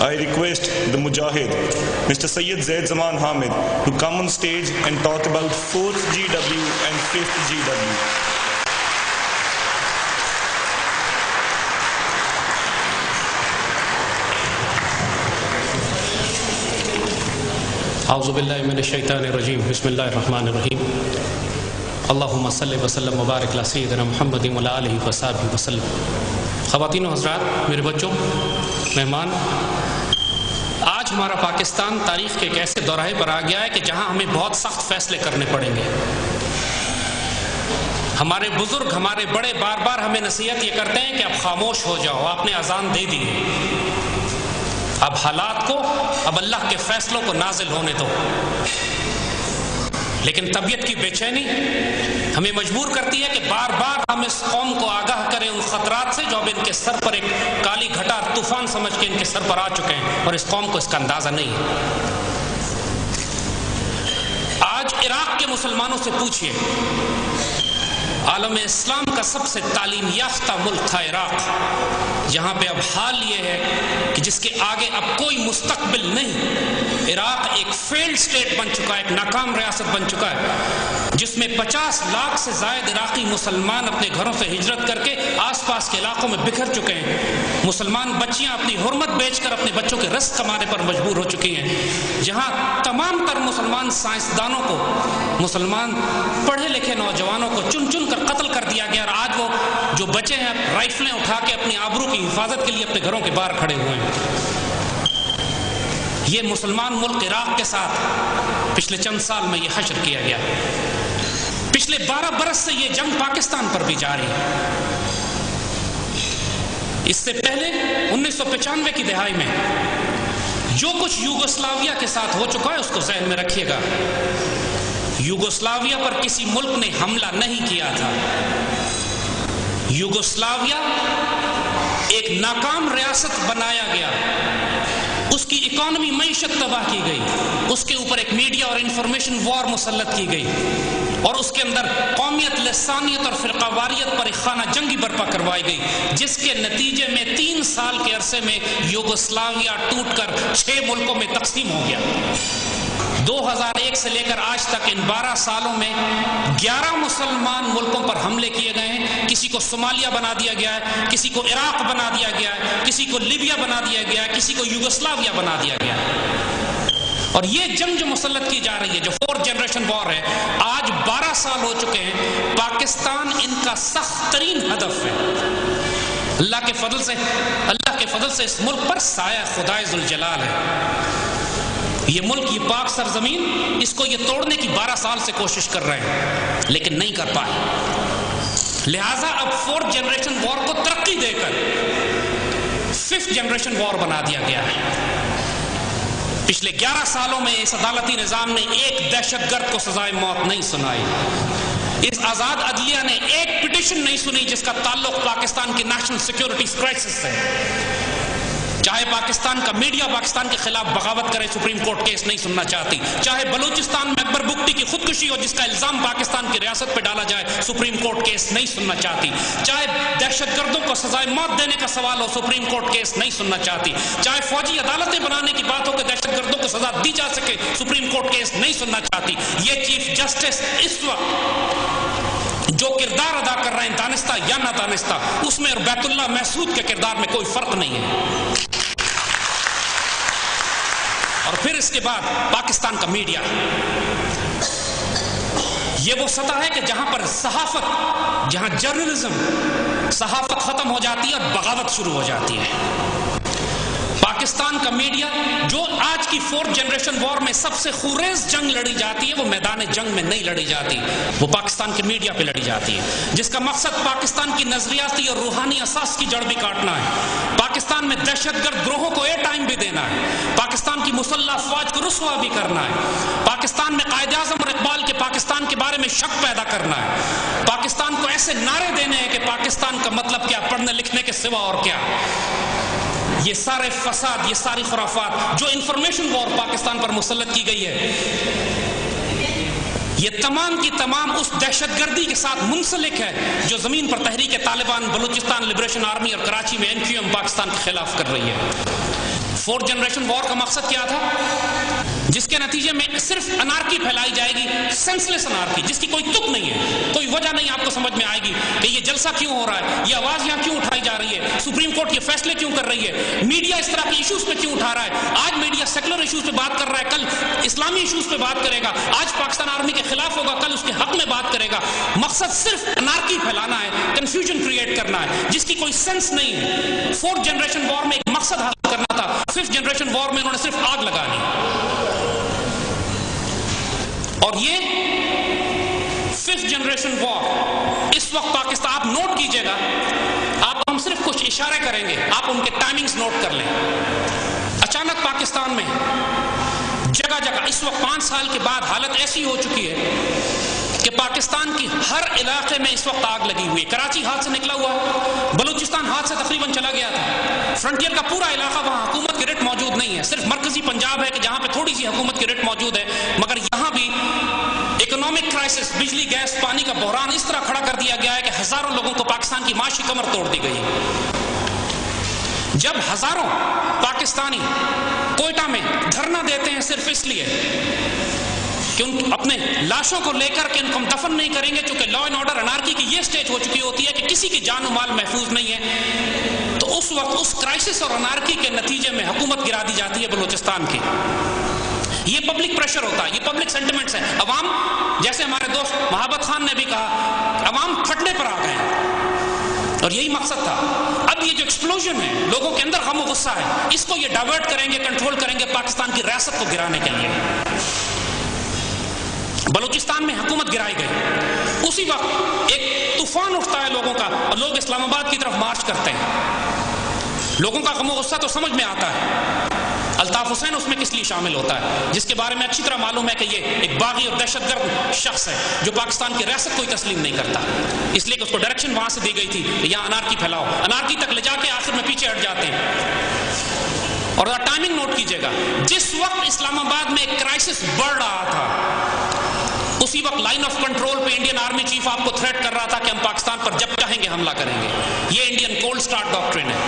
I request the Mujahid, Mr. Sayyid Zaid Zaman Hamid, to come on stage and talk about 4th GW and 5th GW. اعوذ باللہ من الشیطان الرجیم بسم اللہ الرحمن الرحیم اللہم صلی وسلم مبارک علی سیدنا محمد وعلی آلہ وصحبہ وسلم۔ خواتین و حضرات، میرے بچوں، مہمان، آج ہمارا پاکستان تاریخ کے ایک ایسے دورے پر آ گیا ہے کہ جہاں ہمیں بہت سخت فیصلے کرنے پڑیں گے۔ ہمارے بزرگ، ہمارے بڑے بار بار ہمیں نصیحت یہ کرتے ہیں کہ اب خاموش ہو جاؤ، آپ نے اذان دے دی، اب حالات کو، اب اللہ کے فیصلوں کو نازل ہونے دو۔ لیکن طبیعت کی بے چینی ہمیں مجبور کرتی ہے کہ بار بار ہم اس قوم کو آگاہ کریں ان خطرات سے جو اب ان کے سر پر ایک کالی گھٹا طوفان سمجھ کے ان کے سر پر آ چکے ہیں، اور اس قوم کو اس کا اندازہ نہیں ہے۔ آج عراق کے مسلمانوں سے پوچھئے، عالم اسلام کا سب سے تعلیم یافتہ ملک تھا عراق، جہاں پہ اب حال یہ ہے کہ جس کے آگے اب کوئی مستقبل نہیں۔ عراق ایک فیلڈ سٹیٹ بن چکا ہے، ایک ناکام ریاست بن چکا ہے، جس میں 50 لاکھ سے زائد عراقی مسلمان اپنے گھروں سے ہجرت کر کے آس پاس کے علاقوں میں بکھر چکے ہیں۔ مسلمان بچیاں اپنی حرمت بیچ کر اپنے بچوں کے رزق کمانے پر مجبور ہو چکی ہیں، جہاں تمام تر مسلمان سائنسدانوں کو، مسلمان پڑھے لکھے نوجوانوں کو چن چن کر قتل کر دیا گیا، اور آج وہ جو بچے ہیں رائفلیں اٹھا کے اپنی آبرو کی حفاظت کے لیے اپنے گھروں کے باہر کھڑے ہوئے ہیں۔ یہ مسلمان ملک عراق کے ساتھ پچھلے چند سال میں یہ حشر کیا گیا۔ پچھلے 12 برس سے یہ جنگ پاکستان پر بھی جاری ہے۔ اس سے پہلے 1995 کی دہائی میں جو کچھ یوگوسلاویہ کے ساتھ ہو چکا ہے اس کو ذہن میں رکھیے گا۔ یوگوسلاویہ پر کسی ملک نے حملہ نہیں کیا تھا۔ یوگوسلاویہ ایک ناکام ریاست بنایا گیا، اس کی اکانومی معیشت تباہ کی گئی، اس کے اوپر ایک میڈیا اور انفارمیشن وار مسلط کی گئی، اور اس کے اندر قومیت، لسانیت اور فرقہ واریت پر ایک خانہ جنگی برپا کروائی گئی، جس کے نتیجے میں 3 سال کے عرصے میں یوگوسلاویہ ٹوٹ کر 6 ملکوں میں تقسیم ہو گیا۔ 2001 سے لے کر آج تک ان 12 سالوں میں 11 مسلمان ملکوں پر حملے کیے گئے ہیں۔ کسی کو صومالیہ بنا دیا گیا ہے، کسی کو عراق بنا دیا گیا ہے، کسی کو لیبیا بنا دیا گیا ہے، کسی کو یوگوسلاویہ بنا دیا گیا ہے۔ اور یہ جنگ جو مسلط کی جا رہی ہے، جو 4th جنریشن وار ہے، آج 12 سال ہو چکے ہیں۔ پاکستان ان کا سخت ترین ہدف ہے۔ اللہ کے فضل سے اس ملک پر سایہ خدائے ذوالجلال ہے۔ یہ ملک، یہ پاک سرزمین، اس کو یہ توڑنے کی 12 سال سے کوشش کر رہے ہیں لیکن نہیں کر پائے۔ لہٰذا اب 4th جنریشن وار کو ترقی دے کر 5th جنریشن وار بنا دیا گیا ہے۔ پچھلے 11 سالوں میں اس عدالتی نظام نے ایک دہشت گرد کو سزائے موت نہیں سنائی۔ اس آزاد عدلیہ نے ایک پٹیشن نہیں سنی جس کا تعلق پاکستان کی نیشنل سیکیورٹی کرائسس سے۔ چاہے پاکستان کا میڈیا پاکستان کے خلاف بغاوت کرے، سپریم کورٹ کیس نہیں سننا چاہتی۔ چاہے بلوچستان میں اکبر بگٹی کی خودکشی ہو جس کا الزام پاکستان کی ریاست پہ ڈالا جائے، سپریم کورٹ کیس نہیں سننا چاہتی۔ چاہے دہشت گردوں کو سزائے موت دینے کا سوال ہو، سپریم کورٹ کیس نہیں سننا چاہتی۔ چاہے فوجی عدالتیں بنانے کی بات ہو کہ دہشت گردوں کو سزا دی جا سکے، سپریم کورٹ کیس نہیں سننا چاہتی۔ یہ چیف جسٹس اس وقت جو کردار ادا کر رہے ہیں، دانستہ یا نہ دانستہ، اس میں اور بیت اللہ محسود کے کردار میں کوئی فرق نہیں ہے۔ اور پھر اس کے بعد پاکستان کا میڈیا، یہ وہ سطح ہے کہ جہاں پر صحافت، جہاں جرنلزم، صحافت ختم ہو جاتی ہے اور بغاوت شروع ہو جاتی ہے۔ پاکستان کا میڈیا جو آج کی 4th جنریشن وار میں سب سے خونریز جنگ لڑی جاتی ہے، وہ میدان جنگ میں نہیں لڑی جاتی، وہ پاکستان کے میڈیا پہ لڑی جاتی ہے، جس کا مقصد پاکستان کی نظریاتی اور روحانی اساس کی جڑ بھی کاٹنا ہے، پاکستان میں دہشت گرد گروہوں کو اے ٹائم بھی دینا ہے، پاکستان کی مسلح افواج کو رسوا بھی کرنا ہے، پاکستان میں قائد اعظم اور اقبال کے پاکستان کے بارے میں شک پیدا کرنا ہے، پاکستان کو ایسے نعرے دینے ہیں کہ پاکستان کا مطلب کیا، پڑھنے لکھنے کے سوا اور کیا۔ یہ سارے فساد، یہ ساری خرافات جو انفارمیشن وار پاکستان پر مسلط کی گئی ہے، یہ تمام کی تمام اس دہشت گردی کے ساتھ منسلک ہے جو زمین پر تحریک طالبان، بلوچستان لبریشن آرمی اور کراچی میں NQM پاکستان کے خلاف کر رہی ہے۔ 4th جنریشن وار کا مقصد کیا تھا؟ جس کے نتیجے میں صرف انارکی پھیلائی جائے گی، سینسلیس انارکی، جس کی کوئی تک نہیں ہے، کوئی وجہ نہیں آپ کو سمجھ میں آئے گی کہ یہ جلسہ کیوں ہو رہا ہے، یہ آواز یہاں کیوں اٹھائی جا رہی ہے، سپریم کورٹ یہ فیصلے کیوں کر رہی ہے، میڈیا اس طرح کے ایشوز پہ کیوں اٹھا رہا ہے۔ آج میڈیا سیکولر ایشوز پہ بات کر رہا ہے، کل اسلامی ایشوز پہ بات کرے گا، آج پاکستان آرمی کے خلاف ہوگا، کل اس کے حق میں بات کرے گا۔ مقصد صرف انارکی پھیلانا ہے، کنفیوژن کریٹ کرنا ہے، جس کی کوئی سینس نہیں ہے۔ 4th جنریشن وار میں ایک مقصد حاصل کرنا تھا، 5th جنریشن وار میں انہوں نے صرف آگ لگا دی۔ اور یہ 5th جنریشن وار اس وقت پاکستان، آپ نوٹ کیجئے گا، آپ ہم صرف کچھ اشارے کریں گے، آپ ان کے ٹائمنگز نوٹ کر لیں۔ اچانک پاکستان میں جگہ جگہ اس وقت 5 سال کے بعد حالت ایسی ہو چکی ہے کہ پاکستان کی ہر علاقے میں اس وقت آگ لگی ہوئی ہے۔ کراچی ہاتھ سے نکلا ہوا ہے، بلوچستان ہاتھ سے تقریباً چلا گیا تھا، فرنٹیئر کا پورا علاقہ، وہاں حکومت کی رٹ موجود نہیں ہے، صرف مرکزی پنجاب ہے کہ جہاں پہ تھوڑی سی حکومت کی رٹ موجود ہے، مگر یہاں بھی اکنامک کرائسس، بجلی گیس پانی کا بحران اس طرح کھڑا کر دیا گیا ہے کہ ہزاروں لوگوں کو پاکستان کی معاشی کمر توڑ دی گئی ہے۔ جب ہزاروں پاکستانی کوئٹہ میں دھرنا دیتے ہیں صرف اس لیے کہ ان اپنے لاشوں کو لے کر کے ان کو ہم دفن نہیں کریں گے، چونکہ لا اینڈ آرڈر انارکی کی یہ سٹیج ہو چکی ہوتی ہے کہ کسی کی جان و مال محفوظ نہیں ہے، تو اس وقت اس کرائسس اور انارکی کے نتیجے میں حکومت گرا دی جاتی ہے بلوچستان کی۔ یہ پبلک پریشر ہوتا ہے، یہ پبلک سینٹیمنٹس ہیں۔ عوام، جیسے ہمارے دوست محبت خان نے بھی کہا، عوام پھٹنے پر آ گئے اور یہی مقصد تھا۔ اب یہ جو ایکسپلوژن ہے، لوگوں کے اندر غم و غصہ ہے، اس کو یہ ڈائیورٹ کریں گے، کنٹرول کریں گے پاکستان کی ریاست کو گرانے کے لیے۔ بلوچستان میں حکومت گرائی گئی، اسی وقت ایک طوفان اٹھتا ہے لوگوں کا اور لوگ اسلام آباد کی طرف مارچ کرتے ہیں۔ لوگوں کا غم و غصہ تو سمجھ میں آتا ہے۔ الطاف حسین اس میں کس لیے شامل ہوتا ہے، جس کے بارے میں اچھی طرح معلوم ہے کہ یہ ایک باغی اور دہشت گرد شخص ہے جو پاکستان کی ریاست کو ہی تسلیم نہیں کرتا، اس لیے کہ اس کو ڈائریکشن وہاں سے دی گئی تھی کہ یہاں انارکی پھیلاؤ، انارکی تک لے جا کے آخر میں پیچھے ہٹ جاتے ہیں۔ اور ٹائمنگ نوٹ کیجئے گا، جس وقت اسلام آباد میں ایک کرائسس بڑھ رہا تھا، اسی وقت لائن آف کنٹرول پہ انڈین آرمی چیف آپ کو تھریٹ کر رہا تھا کہ ہم پاکستان پر جب چاہیں گے حملہ کریں گے۔ یہ انڈین کولڈ سٹارٹ ڈاکٹرن ہے،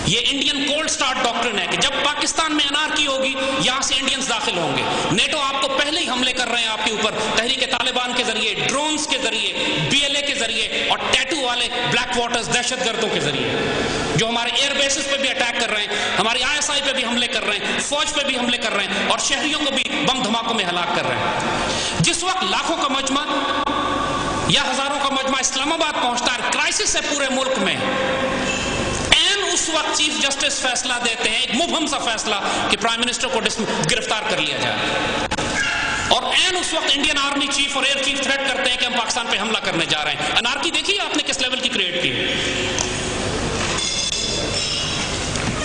یہ انڈین کولڈ سٹارٹ ڈاکٹرن ہے کہ جب پاکستان میں انارکی ہوگی یہاں سے انڈینز داخل ہوں گے۔ نیٹو آپ کو پہلے ہی حملے کر رہے ہیں آپ کے اوپر، تحریک طالبان کے ذریعے، ڈرونز کے ذریعے، BLA کے ذریعے اور ٹیٹو والے بلیک واٹرز دہشت گردوں کے ذریعے، جو ہمارے ایئر بیسز پہ بھی اٹیک کر رہے ہیں، ہماری ISI پہ بھی حملے کر رہے ہیں، فوج پہ بھی حملے کر رہے ہیں اور شہریوں کو بھی بم دھماکوں میں ہلاک کر رہے ہیں۔ جس وقت لاکھوں کا مجمع یا ہزاروں کا مجمع اسلام آباد پہنچتا ہے، کرائسس ہے پورے ملک میں، اس وقت چیف جسٹس فیصلہ دیتے ہیں، ایک مبہم سا فیصلہ کہ پرائم منسٹر کو گرفتار کر لیا جائے، اور این اس وقت انڈین آرمی چیف اور ایئر چیف تھریٹ کرتے ہیں کہ ہم پاکستان پہ حملہ کرنے جا رہے ہیں۔ انارکی دیکھیے آپ نے کس لیول کی کریٹ کی۔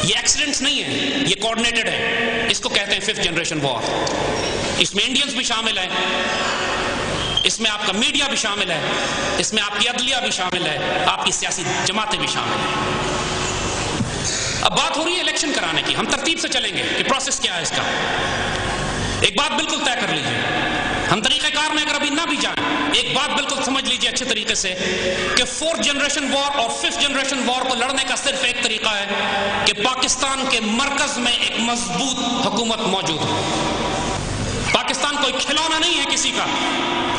یہ ایکسیڈنٹس نہیں ہے، یہ کوآرڈینیٹڈ ہے، اس کو کہتے ہیں 5th جنریشن وار۔ اس میں انڈینز بھی شامل ہیں، اس میں آپ کا میڈیا بھی شامل ہے، اس میں آپ کی عدلیہ بھی شامل ہے، آپ کی سیاسی جماعتیں بھی شامل ہیں۔ اب بات ہو رہی ہے الیکشن کرانے کی، ہم ترتیب سے چلیں گے کہ پروسیس کیا ہے اس کا۔ ایک بات بالکل طے کر لیجیے، ہم طریقہ کار میں اگر ابھی نہ بھی جائیں، ایک بات بالکل سمجھ لیجیے اچھے طریقے سے کہ 4th جنریشن وار اور 5th جنریشن وار کو لڑنے کا صرف ایک طریقہ ہے کہ پاکستان کے مرکز میں ایک مضبوط حکومت موجود ہو۔ پاکستان کوئی کھلونا نہیں ہے کسی کا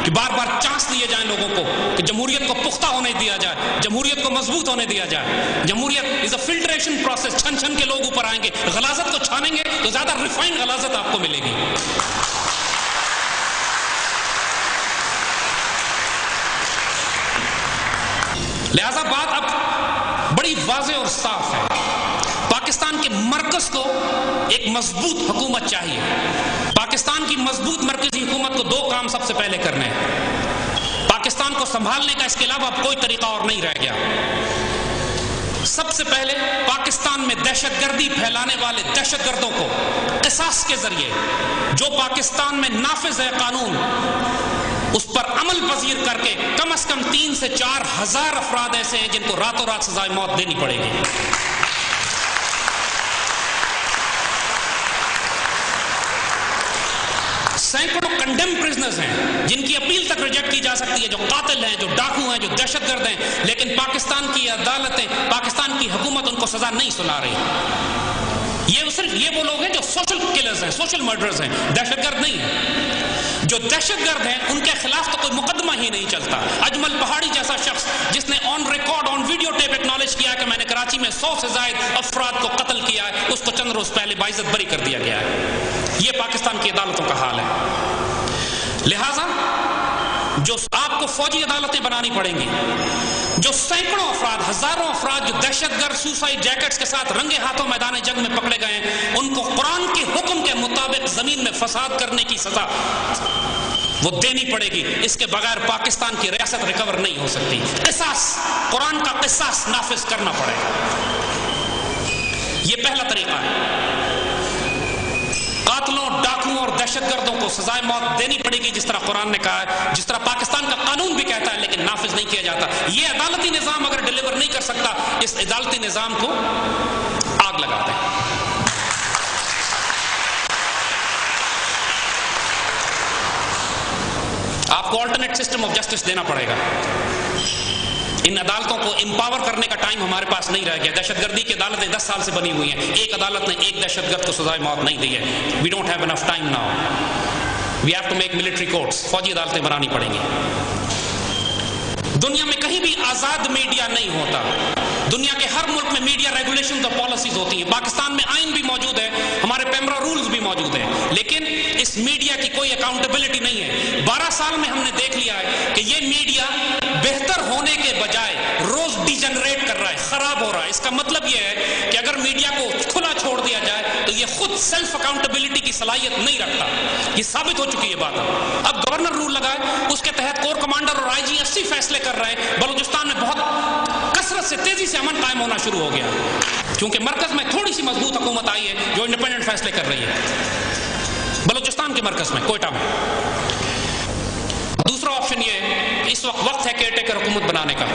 کہ بار بار چانس دیے جائیں لوگوں کو کہ جمہوریت کو پختہ ہونے دیا جائے، جمہوریت کو مضبوط ہونے دیا جائے۔ جمہوریت از اے فلٹریشن پروسیس، چھن چھن کے لوگ اوپر آئیں گے، غلاظت کو چھانیں گے تو زیادہ ریفائنڈ غلاظت آپ کو ملے گی۔ لہذا بات اب بڑی واضح اور صاف ہے، پاکستان کے مرکز کو ایک مضبوط حکومت چاہیے۔ پاکستان کی مضبوط مرکزی حکومت کو 2 کام سب سے پہلے کرنے ہیں۔ پاکستان کو سنبھالنے کا اس کے علاوہ اب کوئی طریقہ اور نہیں رہ گیا۔ سب سے پہلے پاکستان میں دہشت گردی پھیلانے والے دہشت گردوں کو قصاص کے ذریعے، جو پاکستان میں نافذ ہے قانون، اس پر عمل پذیر کر کے کم از کم 3 سے 4 ہزار افراد ایسے ہیں جن کو راتوں رات سزائے موت دینی پڑے گی۔ سینکڑوں کنڈیم پرزنرز ہیں جن کی اپیل تک ریجیکٹ کی جا سکتی ہے، جو قاتل ہیں، جو ڈاکو ہیں، جو دہشت گرد ہیں، لیکن پاکستان کی عدالتیں، پاکستان کی حکومت ان کو سزا نہیں سنا رہی۔ یہ صرف یہ وہ لوگ ہیں جو سوشل کلرز ہیں، سوشل مرڈرز ہیں، دہشت گرد نہیں ہیں۔ جو دہشت گرد ہیں ان کے خلاف تو کوئی مقدمہ ہی نہیں چلتا۔ اجمل پہاڑی جیسا شخص جس نے on record on video tape acknowledge کیا کہ میں نے کراچی میں 100 سے زائد افراد کو قتل کیا ہے، اس کو چند روز پہلے باعزت بری کر دیا گیا ہے۔ یہ پاکستان کی عدالتوں کا حال ہے۔ لہٰذا جو آپ کو فوجی عدالتیں بنانی پڑیں گی، جو سینکڑوں افراد، ہزاروں افراد جو دہشت گرد سوسائڈ جیکٹس کے ساتھ رنگے ہاتھوں میدان جنگ میں پکڑے گئے ہیں، ان کو قرآن کے حکم کے مطابق زمین میں فساد کرنے کی سزا وہ دینی پڑے گی۔ اس کے بغیر پاکستان کی ریاست ریکور نہیں ہو سکتی۔ قصاص، قرآن کا قصاص نافذ کرنا پڑے گا۔ یہ پہلا طریقہ ہے۔ قاتلوں، ڈاکوؤں اور دہشت گردوں کو سزائے موت دینی پڑے گی، جس طرح قرآن نے کہا ہے، جس طرح پاکستان کا قانون بھی کہتا ہے، لیکن نافذ نہیں کیا جاتا۔ یہ عدالتی نظام اگر ڈیلیور نہیں کر سکتا، اس عدالتی نظام کو آگ لگا دیں۔ آپ کو آلٹرنیٹ سسٹم آف جسٹس دینا پڑے گا۔ ان عدالتوں کو امپاور کرنے کا ٹائم ہمارے پاس نہیں رہ گیا۔ دہشت گردی کی عدالتیں 10 سال سے بنی ہوئی ہیں، ایک عدالت نے ایک دہشت گرد کو سزائے موت نہیں دی ہے۔ We don't have enough time now, we have to make military courts. فوجی عدالتیں بنانی پڑیں گی۔ دنیا میں کہیں بھی آزاد میڈیا نہیں ہوتا۔ دنیا کے ہر ملک میں میڈیا ریگولیشنز اور پالیسیز ہوتی ہیں۔ پاکستان میں آئین بھی موجود ہے، ہمارے پیمرا رولز بھی موجود ہیں، لیکن اس میڈیا کی کوئی اکاؤنٹیبلٹی نہیں ہے۔ 12 سال میں ہم نے دیکھ لیا ہے کہ یہ میڈیا بہتر ہونے کے بجائے روز ڈی جنریٹ کر رہا ہے، خراب ہو رہا ہے۔ اس کا مطلب یہ ہے کہ اگر میڈیا کو کھلا چھوڑ دیا جائے تو یہ خود سیلف اکاؤنٹیبلٹی کی صلاحیت نہیں رکھتا۔ یہ ثابت ہو چکی ہے بات۔ اب گورنر رول لگا ہے، اس کے تحت کور کمانڈر اور آئی جی 80 فیصلے کر رہے ہیں۔ بلوچستان میں بہت کثرت سے، تیزی سے امن قائم ہونا شروع ہو گیا، کیونکہ مرکز میں تھوڑی سی مضبوط حکومت آئی ہے جو انڈیپینڈنٹ فیصلے کر رہی ہے۔ بلوچستان کے مرکز میں، کوئٹہ میں۔ دوسرا آپشن یہ ہے کہ اس وقت ہے کیئر ٹیکر حکومت بنانے کا۔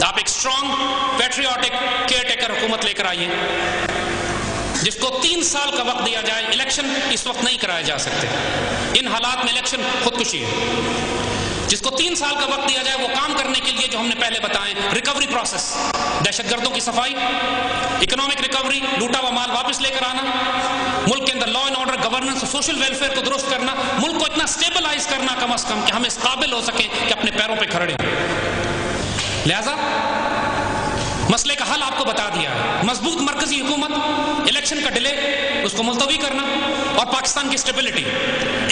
آپ ایک اسٹرانگ پیٹریوٹک کیئر ٹیکر حکومت لے کر آئیے، جس کو 3 سال کا وقت دیا جائے۔ الیکشن اس وقت نہیں کرائے جا سکتے، ان حالات میں الیکشن خودکشی ہے۔ جس کو 3 سال کا وقت دیا جائے وہ کام کرنے کے لیے جو ہم نے پہلے بتائے، ریکوری پروسیس، دہشت گردوں کی صفائی، اکنامک ریکوری، لوٹا ہوا مال واپس لے کر آنا، ملک کے اندر law and order, governance, social welfare کو درست کرنا، ملک کو اتنا سٹیبلائز کرنا کم از کم کہ ہم اس قابل ہو سکیں کہ اپنے پیروں پہ کھڑے ہوں۔ لہذا مسئلے کا حل آپ کو بتا دیا ہے۔ مضبوط مرکزی حکومت، الیکشن کا ڈیلے اس کو ملتوی کرنا، اور پاکستان کی اسٹیبلٹی۔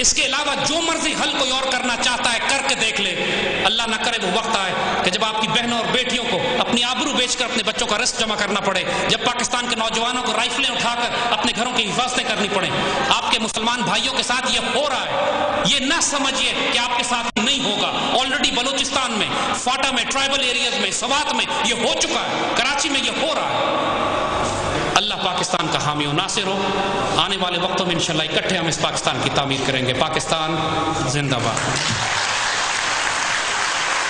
اس کے علاوہ جو مرضی حل کوئی اور کرنا چاہتا ہے کر کے دیکھ لے۔ اللہ نہ کرے وہ وقت آئے کہ جب آپ کی بہنوں اور بیٹیوں کو اپنی آبرو بیچ کر اپنے بچوں کا رزق جمع کرنا پڑے، جب پاکستان کے نوجوانوں کو رائفلیں اٹھا کر اپنے گھروں کی حفاظتیں کرنی پڑیں۔ آپ کے مسلمان بھائیوں کے ساتھ یہ ہو رہا ہے، یہ نہ سمجھیے کہ آپ کے ساتھ نہیں ہوگا۔ آلریڈی بلوچستان میں، فاٹا میں، ٹرائبل ایریاز میں، سوات میں یہ ہو چکا ہے، کراچی میں یہ ہو رہا ہے۔ اللہ پاکستان کا حامی و ناصر ہو۔ آنے والے وقتوں میں انشاءاللہ اکٹھے ہم اس پاکستان کی تعمیر کریں گے۔ پاکستان زندہ باد۔